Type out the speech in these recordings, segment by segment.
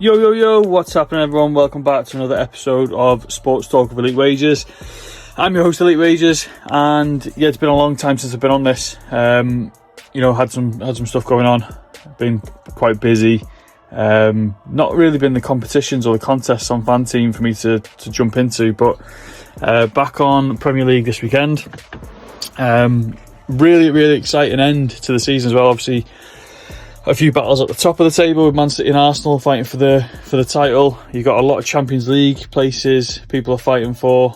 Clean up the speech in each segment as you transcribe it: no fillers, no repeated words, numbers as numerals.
Yo, yo, yo, what's happening everyone? Welcome back to another episode of Sports Talk of Elite Wages. I'm your host, Elite Wages, and yeah, it's been a long time since I've been on this. Had some stuff going on, been quite busy. Not really been the competitions or the contests on Fan Team for me to jump into, but back on Premier League this weekend. Really exciting end to the season as well. Obviously, a few battles at the top of the table with Man City and Arsenal fighting for the title. You've got a lot of Champions League places people are fighting for.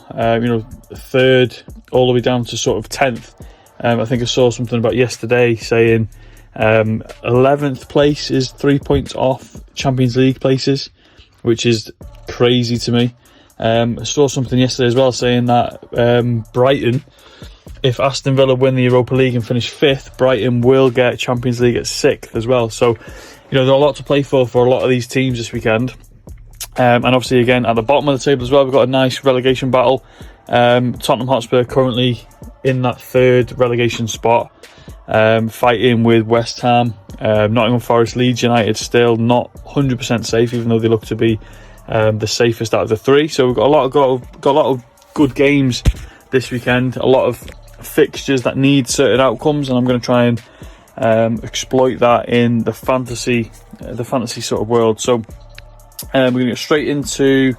Third all the way down to sort of 10th. I think I saw something about yesterday saying 11th place is 3 points off Champions League places, which is crazy to me. I saw something yesterday as well saying that Brighton, if Aston Villa win the Europa League and finish 5th, Brighton will get Champions League at 6th as well. So, there's a lot to play for a lot of these teams this weekend. And obviously, again, at the bottom of the table as well, we've got a nice relegation battle. Tottenham Hotspur currently in that 3rd relegation spot, fighting with West Ham. Nottingham Forest, Leeds United still not 100% safe, even though they look to be the safest out of the 3. So we've got a lot of good games this weekend, a lot of fixtures that need certain outcomes, and I'm going to try and exploit that in the fantasy sort of world. So we're going to get straight into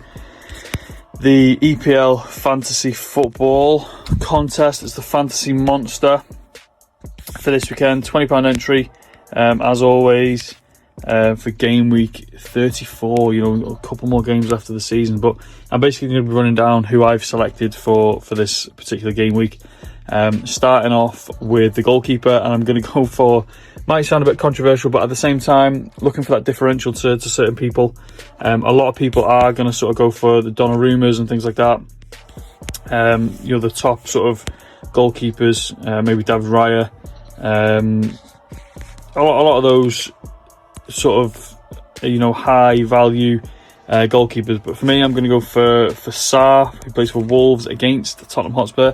the EPL fantasy football contest. It's the Fantasy Monster for this weekend. £20 entry, as always, for game week 34. A couple more games left of the season, but I'm basically going to be running down who I've selected for this particular game week. Starting off with the goalkeeper, and I'm going to go for, might sound a bit controversial, but at the same time looking for that differential to certain people. A lot of people are going to sort of go for the Donnarummas and things like that. The top sort of goalkeepers, maybe David Raya. A lot of those sort of high value goalkeepers, but for me, I'm going to go for Sarr, who plays for Wolves against Tottenham Hotspur.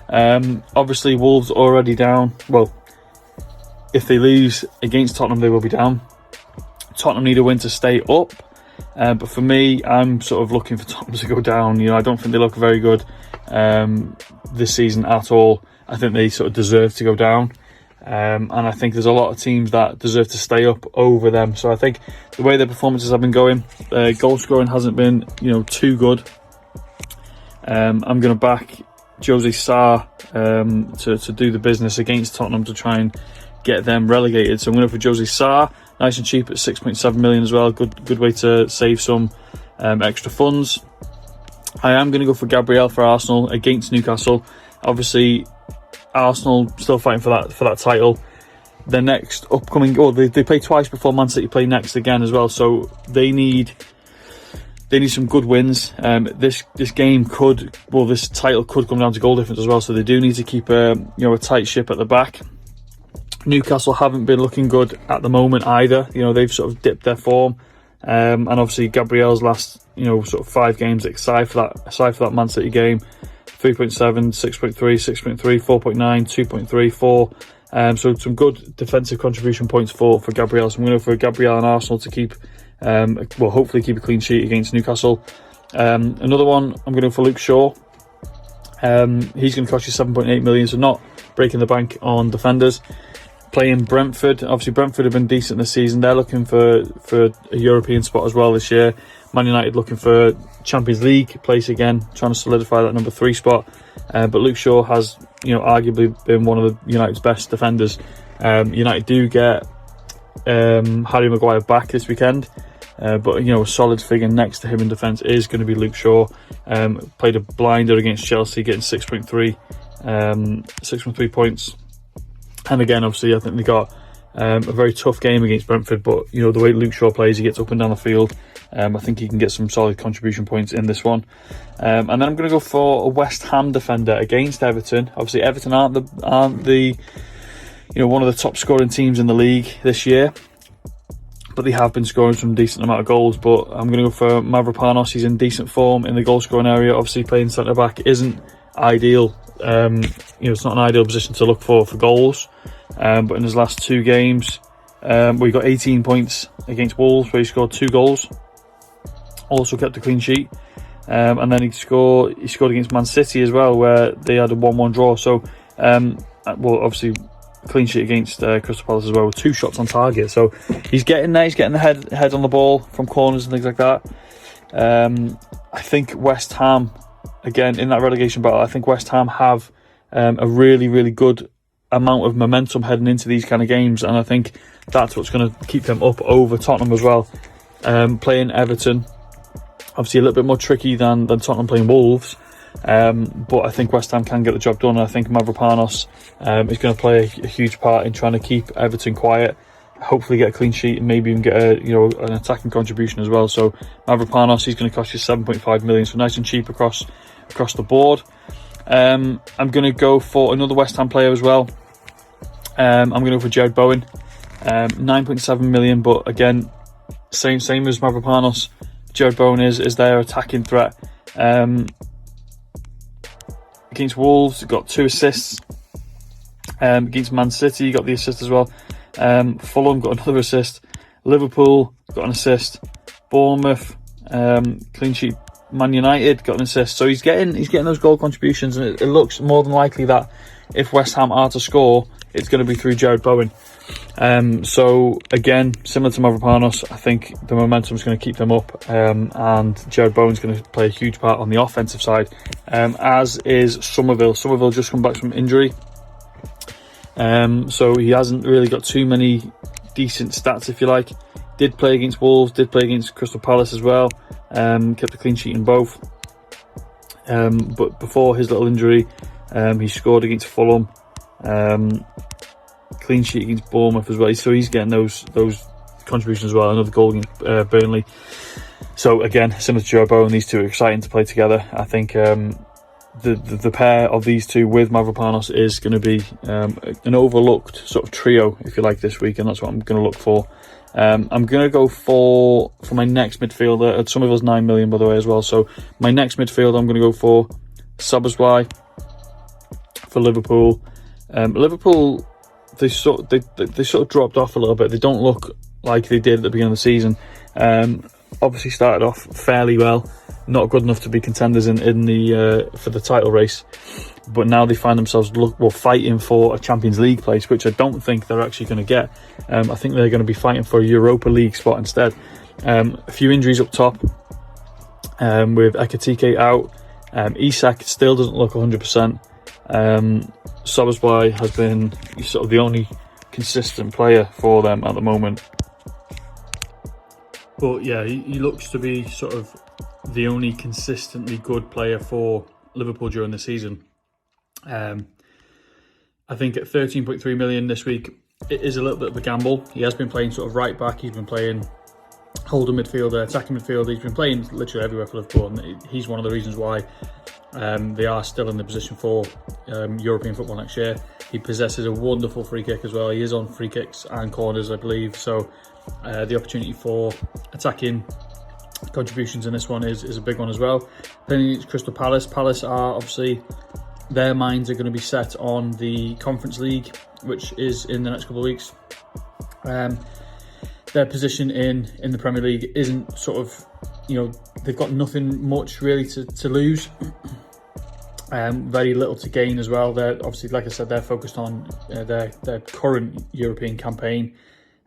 Obviously, Wolves already down. Well, if they lose against Tottenham, they will be down. Tottenham need a win to stay up, but for me, I'm sort of looking for Tottenham to go down. I don't think they look very good this season at all. I think they sort of deserve to go down. And I think there's a lot of teams that deserve to stay up over them. So I think the way their performances have been going, goal scoring hasn't been, too good. I'm going to back Jose Sarr to do the business against Tottenham to try and get them relegated. So I'm going to go for Jose Sarr, nice and cheap at 6.7 million as well. Good way to save some extra funds. I am going to go for Gabriel for Arsenal against Newcastle. Obviously, Arsenal still fighting for that title. Their next upcoming, they play twice before Man City play next again as well. So they need some good wins. This title could come down to goal difference as well. So they do need to keep a tight ship at the back. Newcastle haven't been looking good at the moment either. They've sort of dipped their form. And obviously Gabriel's last sort of 5 games aside for that Man City game. 3.7, 6.3, 6.3, 4.9, 2.3, 4. So some good defensive contribution points for Gabriel. So I'm going to go for Gabriel and Arsenal to keep, hopefully keep a clean sheet against Newcastle. Another one, I'm going to go for Luke Shaw. He's going to cost you 7.8 million, so not breaking the bank on defenders. Playing Brentford. Obviously, Brentford have been decent this season. They're looking for a European spot as well this year. Man United looking for Champions League place again, trying to solidify that number 3 spot. But Luke Shaw has, arguably been one of the United's best defenders. United do get Harry Maguire back this weekend. But a solid figure next to him in defence is going to be Luke Shaw. Played a blinder against Chelsea, getting 6.3 points. And again, obviously, I think they got a very tough game against Brentford. But the way Luke Shaw plays, he gets up and down the field. I think he can get some solid contribution points in this one. And then I'm going to go for a West Ham defender against Everton. Obviously, Everton aren't the one of the top scoring teams in the league this year, but they have been scoring some decent amount of goals. But I'm going to go for Mavropanos. He's in decent form in the goal scoring area. Obviously, playing centre back isn't ideal. It's not an ideal position to look for goals. But in his last 2 games, we got 18 points against Wolves, where he scored 2 goals. also kept a clean sheet. And then he scored against Man City as well, where they had a 1-1 draw. So, well, obviously, clean sheet against Crystal Palace as well, with 2 shots on target. So he's getting there. He's getting the head on the ball from corners and things like that. I think West Ham, again, in that relegation battle, I think West Ham have a really, really good amount of momentum heading into these kind of games. And I think that's what's going to keep them up over Tottenham as well. Playing Everton, obviously a little bit more tricky than Tottenham playing Wolves. But I think West Ham can get the job done. I think Mavropanos is going to play a huge part in trying to keep Everton quiet, hopefully get a clean sheet and maybe even get an attacking contribution as well. So Mavropanos, he's going to cost you 7.5 million, so nice and cheap across the board. I'm going to go for another West Ham player as well. I'm going to go for Jared Bowen, 9.7 million, but again, same as Mavropanos. Jared Bowen is their attacking threat. Against Wolves, got 2 assists. Against Man City, got the assist as well. Fulham got another assist. Liverpool got an assist. Bournemouth, clean sheet. Man United got an assist. So he's getting those goal contributions, and it looks more than likely that if West Ham are to score, it's going to be through Jared Bowen. So again, similar to Mavropanos, I think the momentum is going to keep them up, and Jared Bowen's going to play a huge part on the offensive side, as is Somerville. Somerville just come back from injury, so he hasn't really got too many decent stats, if you like. Did play against Wolves, did play against Crystal Palace as well, kept a clean sheet in both, but before his little injury, he scored against Fulham, clean sheet against Bournemouth as well, so he's getting those contributions as well. Another goal against Burnley. So again, similar to Joe Bowen, these two are exciting to play together. I think the pair of these two with Mavropanos is going to be an overlooked sort of trio, if you like, this week, and that's what I'm going to look for. I'm going to go for my next midfielder. Somerville's 9 million, by the way, as well. So my next midfielder, I'm going to go for Sabazwai for Liverpool. Liverpool, they sort of dropped off a little bit. They don't look like they did at the beginning of the season. Obviously started off fairly well, not good enough to be contenders in the for the title race, but now they find themselves fighting for a Champions League place, which I don't think they're actually going to get. I think they're going to be fighting for a Europa League spot instead. A few injuries up top, with Ekitike out. Isak still doesn't look 100%. Sabazwai has been sort of the only consistent player for them at the moment. But yeah, he looks to be sort of the only consistently good player for Liverpool during the season. I think at 13.3 million this week, it is a little bit of a gamble. He has been playing sort of right back. He's been playing holding midfielder, attacking midfielder. He's been playing literally everywhere for Liverpool, and he's one of the reasons why they are still in the position for European football next year. He possesses a wonderful free kick as well. He is on free kicks and corners, I believe. So the opportunity for attacking contributions in this one is a big one as well. Then it's Crystal Palace. Palace are obviously, their minds are going to be set on the Conference League, which is in the next couple of weeks. Their position in the Premier League isn't sort of, they've got nothing much really to lose. Very little to gain as well. They're obviously, like I said, they're focused on their current European campaign,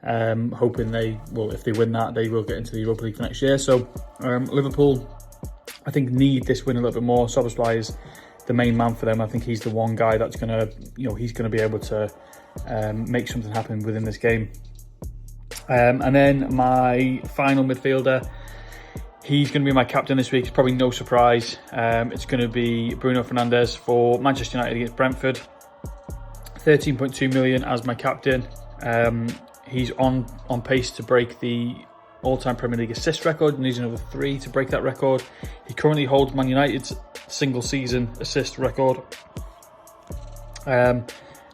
hoping if they win that, they will get into the Europa League for next year. So Liverpool, I think, need this win a little bit more. Sabazwai is the main man for them. I think he's the one guy that's gonna, he's gonna be able to make something happen within this game. And then my final midfielder, he's going to be my captain this week. It's probably no surprise. It's going to be Bruno Fernandes for Manchester United against Brentford. 13.2 million as my captain. He's on pace to break the all-time Premier League assist record, and he's another 3 to break that record. He currently holds Man United's single-season assist record.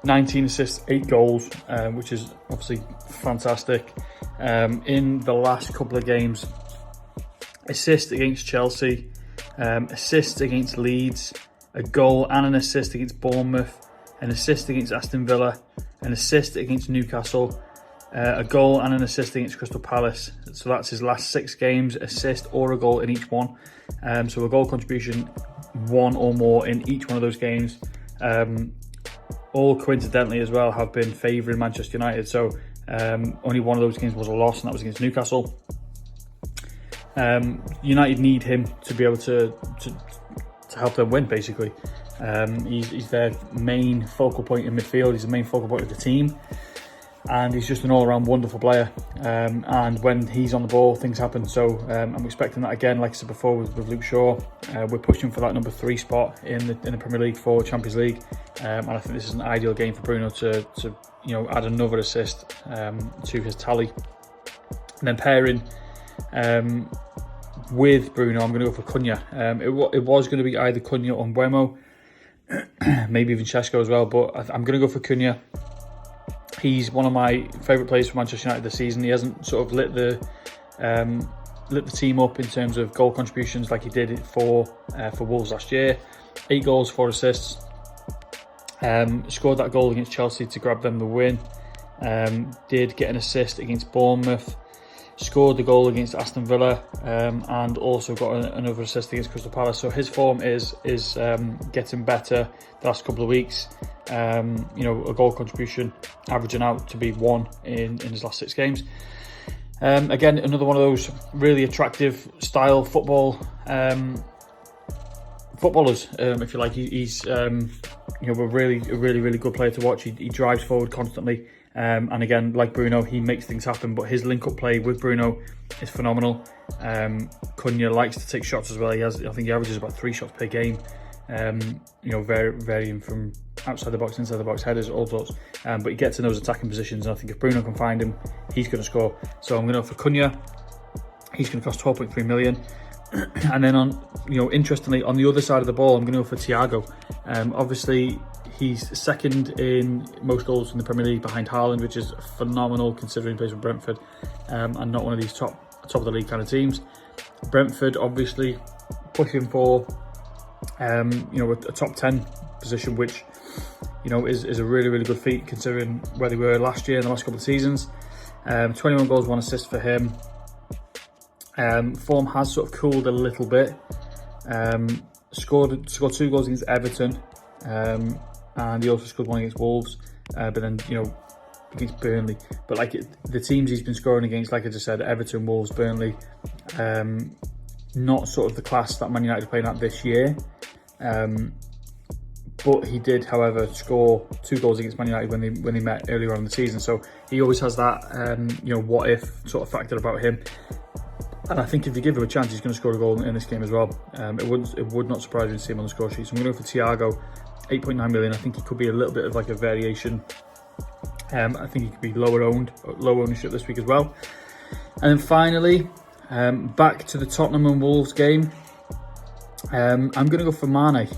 19 assists, 8 goals, which is obviously fantastic. In the last couple of games, assist against Chelsea, assist against Leeds, a goal and an assist against Bournemouth, an assist against Aston Villa, an assist against Newcastle, a goal and an assist against Crystal Palace. So that's his last 6 games, assist or a goal in each one. So a goal contribution, 1 or more in each one of those games. All coincidentally as well have been favouring Manchester United. So only one of those games was a loss, and that was against Newcastle. United need him to be able to help them win, basically. He's their main focal point in midfield. He's the main focal point of the team, and he's just an all-around wonderful player. And when he's on the ball, things happen. So I'm expecting that again, like I said before with Luke Shaw. We're pushing for that number 3 spot in the Premier League for Champions League, and I think this is an ideal game for Bruno to add another assist to his tally. And then pairing with Bruno, I'm going to go for Cunha. It was going to be either Cunha or Mbeumo, maybe even Šeško as well, but I'm going to go for Cunha. He's one of my favourite players for Manchester United this season. He hasn't sort of lit the team up in terms of goal contributions like he did for Wolves last year. 8 goals, 4 assists. Scored that goal against Chelsea to grab them the win. Did get an assist against Bournemouth. Scored the goal against Aston Villa, and also got another assist against Crystal Palace. So his form is getting better the last couple of weeks. A goal contribution averaging out to be 1 in his last 6 games. Again, another one of those really attractive style footballers, if you like. He's a really good player to watch. He drives forward constantly. And again, like Bruno, he makes things happen, but his link-up play with Bruno is phenomenal. Cunha likes to take shots as well. I think he averages about 3 shots per game. Varying from outside the box, inside the box, headers, all sorts. But he gets in those attacking positions, and I think if Bruno can find him, he's going to score. So I'm going to go for Cunha. He's going to cost 12.3 million. And then interestingly, on the other side of the ball, I'm going to go for Thiago. Obviously, he's second in most goals in the Premier League behind Haaland, which is phenomenal considering he plays for Brentford, and not one of these top of the league kind of teams. Brentford obviously pushing for a top 10 position, which is a really good feat considering where they were last year and the last couple of seasons. 21 goals, 1 assist for him. Form has sort of cooled a little bit. Scored 2 goals against Everton. And he also scored 1 against Wolves, but then against Burnley. But the teams he's been scoring against, like I just said, Everton, Wolves, Burnley, not sort of the class that Man United are playing at this year. But he did, however, score 2 goals against Man United when they met earlier on in the season. So he always has that what if sort of factor about him. And I think if you give him a chance, he's going to score a goal in this game as well. It would not surprise me to see him on the score sheet. So I'm going to go for Thiago. 8.9 million. I think he could be a little bit of like a variation. I think he could be low ownership this week as well. And then finally, back to the Tottenham and Wolves game. I'm going to go for Mane.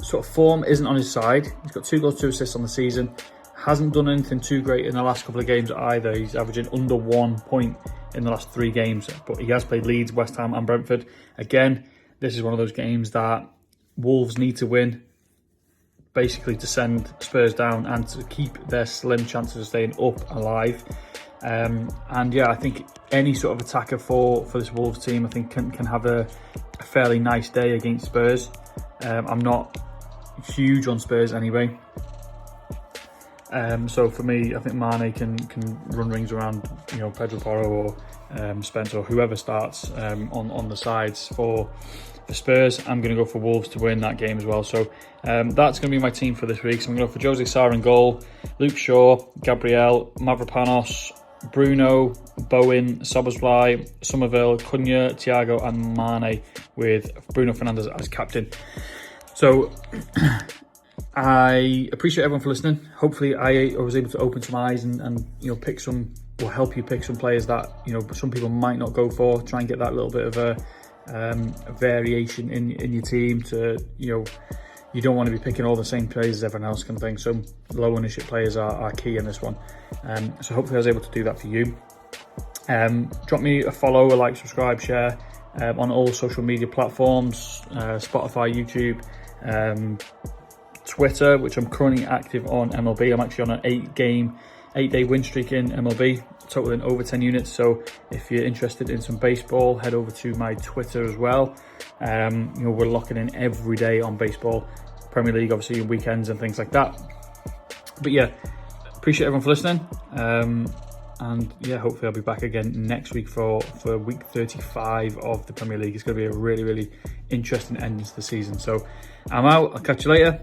Sort of form isn't on his side. He's got 2 goals, 2 assists on the season. Hasn't done anything too great in the last couple of games either. He's averaging under 1 point in the last 3 games. But he has played Leeds, West Ham and Brentford. Again, this is one of those games that Wolves need to win, basically to send Spurs down and to keep their slim chances of staying up alive. And yeah, I think any sort of attacker for this Wolves team, I think can have a fairly nice day against Spurs. I'm not huge on Spurs anyway. So for me, I think Mane can run rings around Pedro Porro or Spence or whoever starts on the sides for Spurs. I'm going to go for Wolves to win that game as well. So that's going to be my team for this week. So I'm going to go for Jose Sarr in goal, Luke Shaw, Gabriel, Mavropanos, Bruno, Bowen, Szoboszlai, Somerville, Cunha, Thiago and Mane, with Bruno Fernandes as captain. So I appreciate everyone for listening. Hopefully I was able to open some eyes and pick some, or help you pick some players that some people might not go for. Try and get that little bit of a variation in your team. To you don't want to be picking all the same players as everyone else, kind of thing. So low ownership players are key in this one. So hopefully I was able to do that for you. Drop me a follow, a like, subscribe, share on all social media platforms, Spotify, YouTube, Twitter, which I'm currently active on MLB. I'm actually on an 8-game 8-day win streak in MLB, totaling over 10 units. So if you're interested in some baseball, head over to my Twitter as well. We're locking in every day on baseball, Premier League, obviously, weekends and things like that. But yeah, appreciate everyone for listening. And yeah, hopefully I'll be back again next week for week 35 of the Premier League. It's going to be a really, really interesting ending to the season. So I'm out. I'll catch you later.